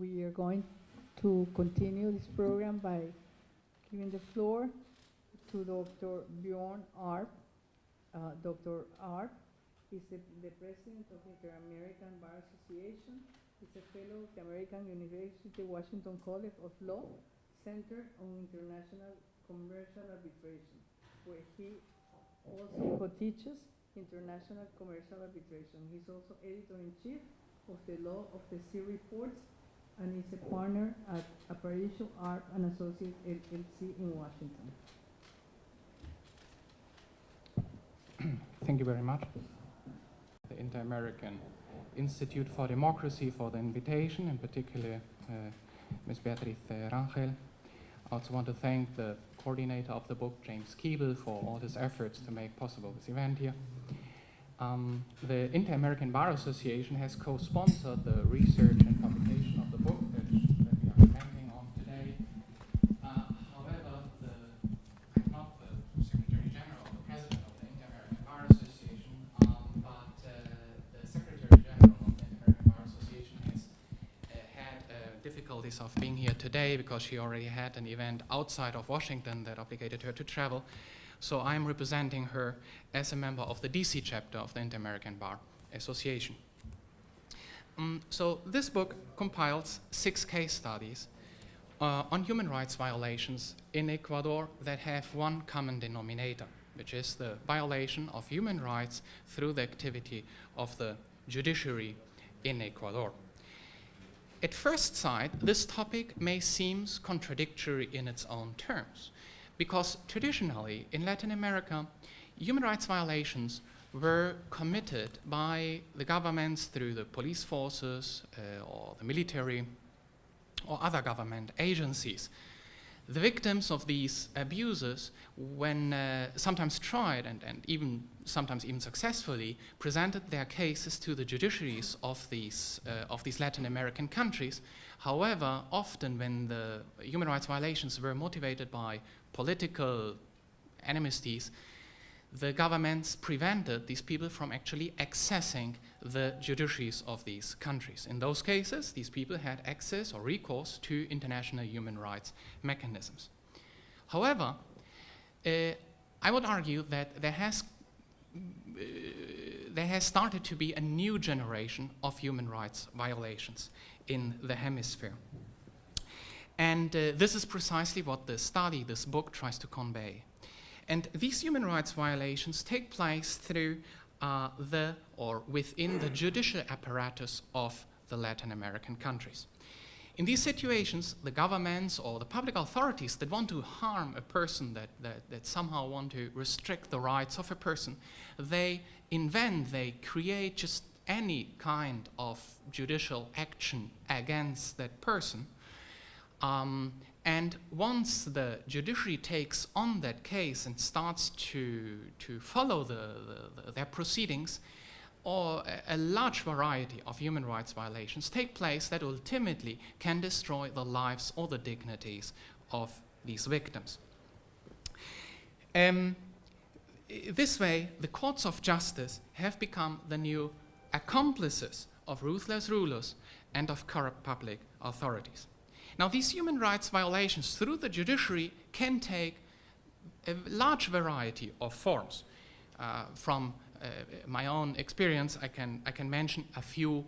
We are going to continue this program by giving the floor to Dr. Bjorn Arp. Dr. Arp is the president of the Inter-American Bar Association. He's a fellow of the American University Washington College of Law Center on International Commercial Arbitration, where he also co-teaches International Commercial Arbitration. He's also editor-in-chief of the Law of the Sea reports and is a partner at Aparicio, Arp Associates LLC in Washington. Thank you very much. The Inter-American Institute for Democracy for the invitation, in particular Ms. Beatriz Rangel. I also want to thank the coordinator of the book, James Keeble, for all his efforts to make possible this event here. The Inter-American Bar Association has co-sponsored the research and publication of the book that we are commenting on today. However, I'm not the Secretary General, the President of the Inter-American Bar Association, but the Secretary General of the Inter-American Bar Association has had difficulties of being here today because she already had an event outside of Washington that obligated her to travel. So I'm representing her as a member of the DC chapter of the Inter-American Bar Association. So this book compiles 6 case studies on human rights violations in Ecuador that have one common denominator, which is the violation of human rights through the activity of the judiciary in Ecuador. At first sight, this topic may seem contradictory in its own terms, because traditionally in Latin America, human rights violations were committed by the governments through the police forces or the military or other government agencies. The victims of these abuses, when sometimes tried and even sometimes even successfully, presented their cases to the judiciaries of these Latin American countries. However, often when the human rights violations were motivated by political enmities, the governments prevented these people from actually accessing the judiciaries of these countries. In those cases, these people had access or recourse to international human rights mechanisms. However, I would argue that there has started to be a new generation of human rights violations in the hemisphere. And this is precisely what this book tries to convey. And these human rights violations take place through within the judicial apparatus of the Latin American countries. In these situations, the governments or the public authorities that want to harm a person, that somehow want to restrict the rights of a person, they create just any kind of judicial action against that person. And once the judiciary takes on that case and starts to follow their proceedings, or a large variety of human rights violations take place that ultimately can destroy the lives or the dignities of these victims. This way, the courts of justice have become the new accomplices of ruthless rulers and of corrupt public authorities. Now, these human rights violations through the judiciary can take a large variety of forms. From my own experience, I can mention a few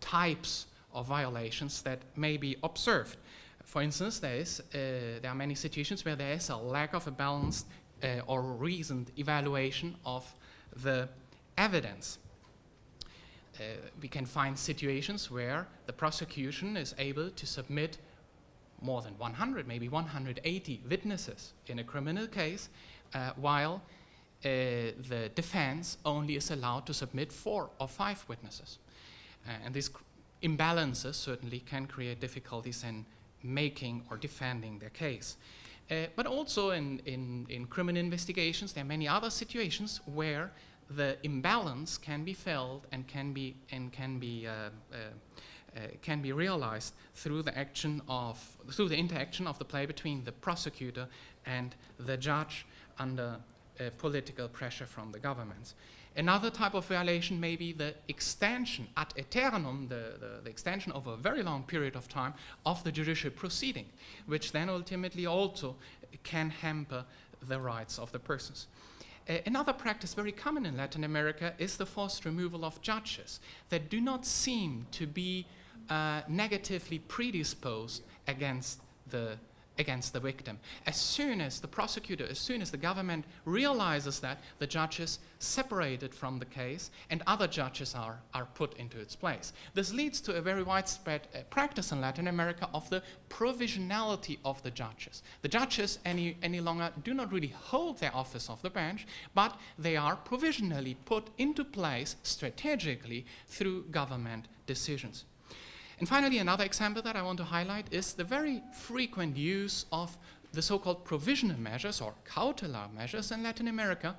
types of violations that may be observed. For instance, there are many situations where there is a lack of a balanced or reasoned evaluation of the evidence. We can find situations where the prosecution is able to submit more than 100, maybe 180 witnesses in a criminal case, while the defense only is allowed to submit 4 or 5 witnesses. And these imbalances certainly can create difficulties in making or defending their case. But also in criminal investigations, there are many other situations where the imbalance can be felt and can be realized through the interaction of the play between the prosecutor and the judge under political pressure from the governments. Another type of violation may be the extension ad aeternum, the extension over a very long period of time of the judicial proceeding, which then ultimately also can hamper the rights of the persons. Another practice very common in Latin America is the forced removal of judges that do not seem to be negatively predisposed against the victim. As soon as the prosecutor, as soon as the government realizes that, the judges separated from the case and other judges are put into its place. This leads to a very widespread practice in Latin America of the provisionality of the judges. The judges any longer do not really hold their office of the bench, but they are provisionally put into place strategically through government decisions. And finally, another example that I want to highlight is the very frequent use of the so-called provisional measures or cautelar measures in Latin America,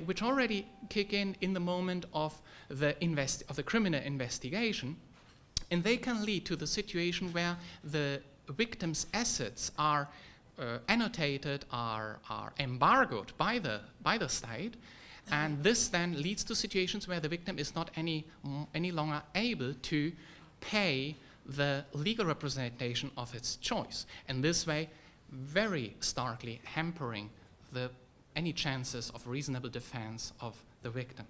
which already kick in the moment of the criminal investigation, and they can lead to the situation where the victim's assets are annotated, are embargoed by the state, and this then leads to situations where the victim is not any longer able to pay the legal representation of its choice, and this way very starkly hampering any chances of reasonable defense of the victim.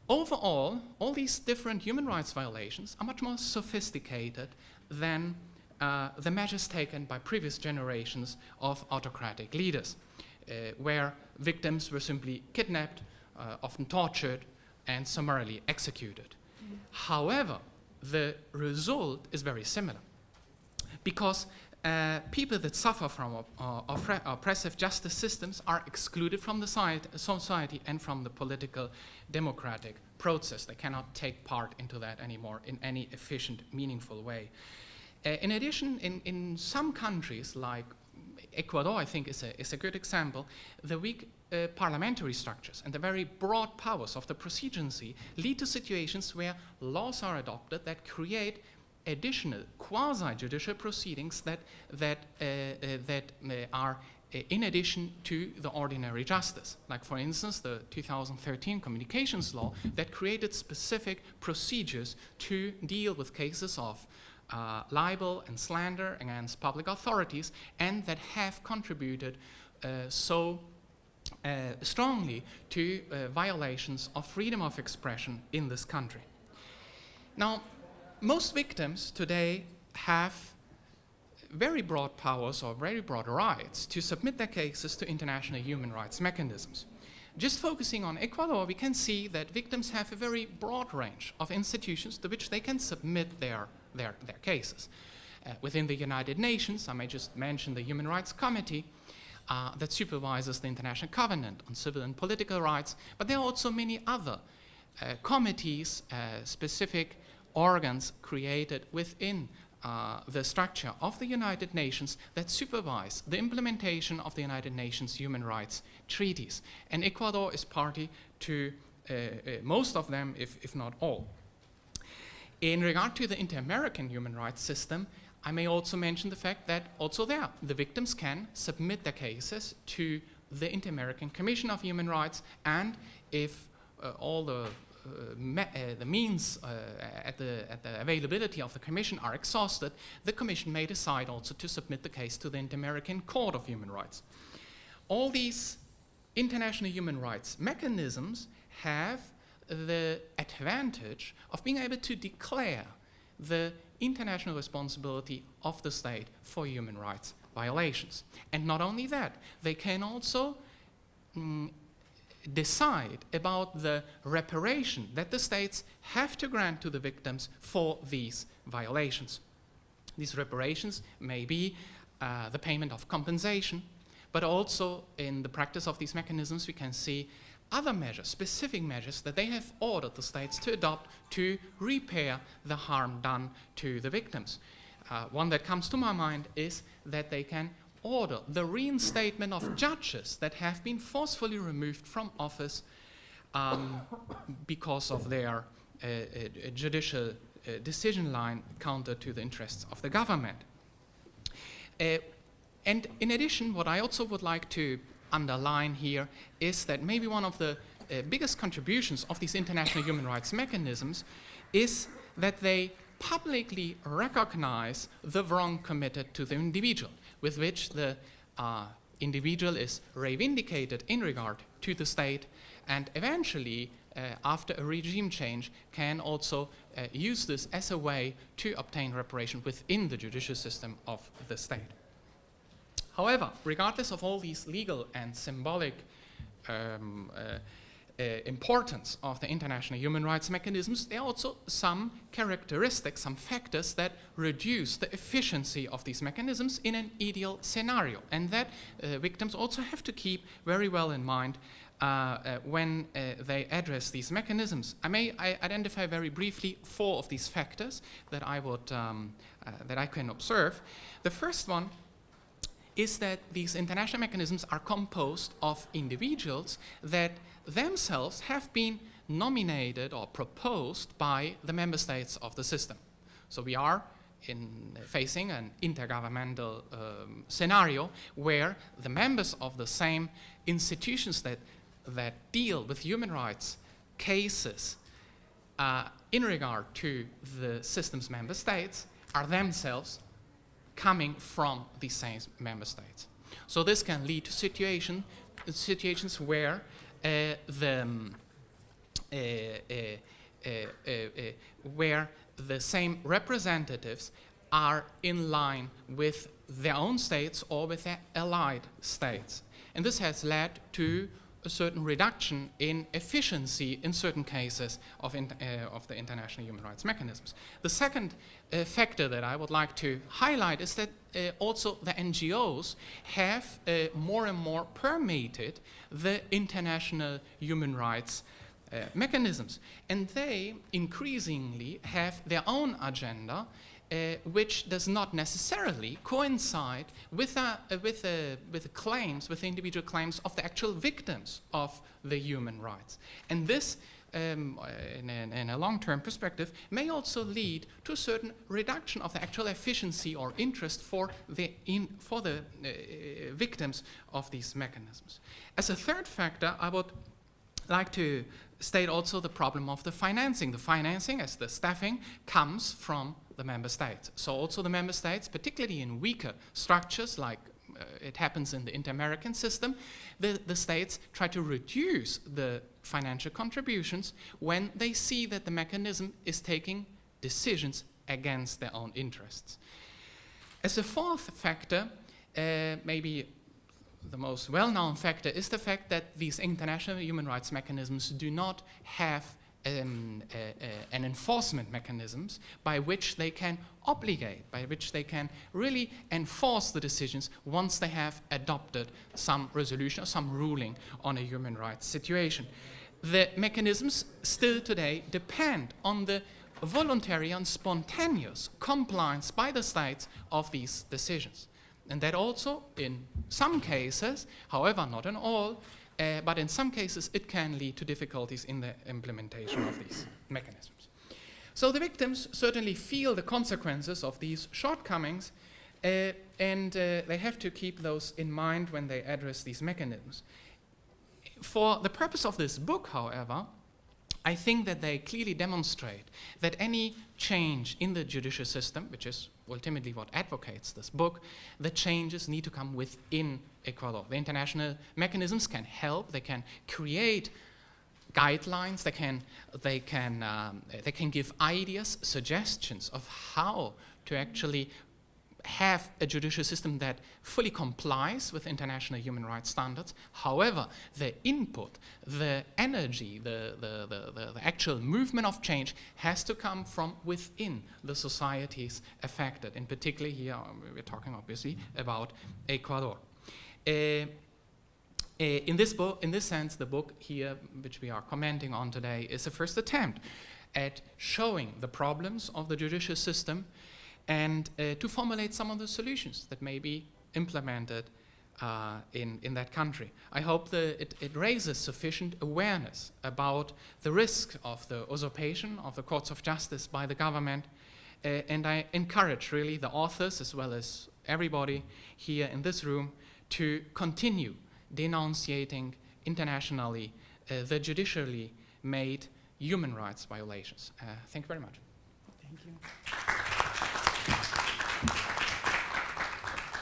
Overall, all these different human rights violations are much more sophisticated than the measures taken by previous generations of autocratic leaders, where victims were simply kidnapped, often tortured, and summarily executed. However, the result is very similar, because people that suffer from oppressive justice systems are excluded from the society and from the political democratic process. They cannot take part into that anymore in any efficient, meaningful way. In addition, in some countries like Ecuador, I think, is a good example, the weak parliamentary structures and the very broad powers of the presidency lead to situations where laws are adopted that create additional quasi-judicial proceedings that are in addition to the ordinary justice. Like, for instance, the 2013 communications law that created specific procedures to deal with cases of libel and slander against public authorities, and that have contributed so strongly to violations of freedom of expression in this country. Now, most victims today have very broad powers or very broad rights to submit their cases to international human rights mechanisms. Just focusing on Ecuador, we can see that victims have a very broad range of institutions to which they can submit their cases. Within the United Nations, I may just mention the Human Rights Committee that supervises the International Covenant on Civil and Political Rights, but there are also many other committees, specific organs created within the structure of the United Nations that supervise the implementation of the United Nations human rights treaties. And Ecuador is party to most of them, if not all. In regard to the inter-American human rights system, I may also mention the fact that also there, the victims can submit their cases to the Inter-American Commission of Human Rights, and if all the means at the availability of the Commission are exhausted, the Commission may decide also to submit the case to the Inter-American Court of Human Rights. All these international human rights mechanisms have the advantage of being able to declare the international responsibility of the state for human rights violations. And not only that, they can also decide about the reparation that the states have to grant to the victims for these violations. These reparations may be the payment of compensation, but also in the practice of these mechanisms we can see other measures, specific measures that they have ordered the states to adopt to repair the harm done to the victims. One that comes to my mind is that they can order the reinstatement of judges that have been forcefully removed from office because of their judicial decision line counter to the interests of the government. And in addition, what I also would like to underline here is that maybe one of the biggest contributions of these international human rights mechanisms is that they publicly recognize the wrong committed to the individual, with which the individual is reivindicated in regard to the state, and eventually, after a regime change, can also use this as a way to obtain reparation within the judicial system of the state. However, regardless of all these legal and symbolic importance of the international human rights mechanisms, there are also some characteristics, some factors that reduce the efficiency of these mechanisms in an ideal scenario, and that victims also have to keep very well in mind when they address these mechanisms. I may identify very briefly 4 of these factors that I can observe. The first one is that these international mechanisms are composed of individuals that themselves have been nominated or proposed by the member states of the system. So we are facing an intergovernmental scenario where the members of the same institutions that deal with human rights cases in regard to the system's member states are themselves coming from the same member states. So this can lead to situations where where the same representatives are in line with their own states or with their allied states. And this has led to a certain reduction in efficiency in certain cases of the international human rights mechanisms. The second factor that I would like to highlight is that also the NGOs have more and more permeated the international human rights mechanisms, and they increasingly have their own agenda, which does not necessarily coincide with the claims, with the individual claims of the actual victims of the human rights. And this, in a long-term perspective, may also lead to a certain reduction of the actual efficiency or interest for the victims of these mechanisms. As a third factor, I would like to state also the problem of the financing. The financing, as the staffing, comes from the member states. So also the member states, particularly in weaker structures like it happens in the inter-American system, the states try to reduce the financial contributions when they see that the mechanism is taking decisions against their own interests. As a fourth factor, maybe the most well-known factor is the fact that these international human rights mechanisms do not have an enforcement mechanisms by which they can obligate, by which they can really enforce the decisions once they have adopted some resolution or some ruling on a human rights situation. The mechanisms still today depend on the voluntary and spontaneous compliance by the states of these decisions. And that also, in some cases, however not in all, but in some cases it can lead to difficulties in the implementation of these mechanisms. So the victims certainly feel the consequences of these shortcomings, and they have to keep those in mind when they address these mechanisms. For the purpose of this book, however, I think that they clearly demonstrate that any change in the judicial system, which is ultimately what advocates this book, the changes need to come within Ecuador. The international mechanisms can help, they can create guidelines, they can give ideas, suggestions of how to actually have a judicial system that fully complies with international human rights standards. However, the input, the energy, the actual movement of change has to come from within the societies affected. In particular here, we're talking obviously about Ecuador. In this sense, the book here, which we are commenting on today, is a first attempt at showing the problems of the judicial system and to formulate some of the solutions that may be implemented in that country. I hope that it raises sufficient awareness about the risk of the usurpation of the courts of justice by the government, and I encourage really the authors as well as everybody here in this room to continue denunciating internationally the judicially made human rights violations. Thank you very much. Thank you.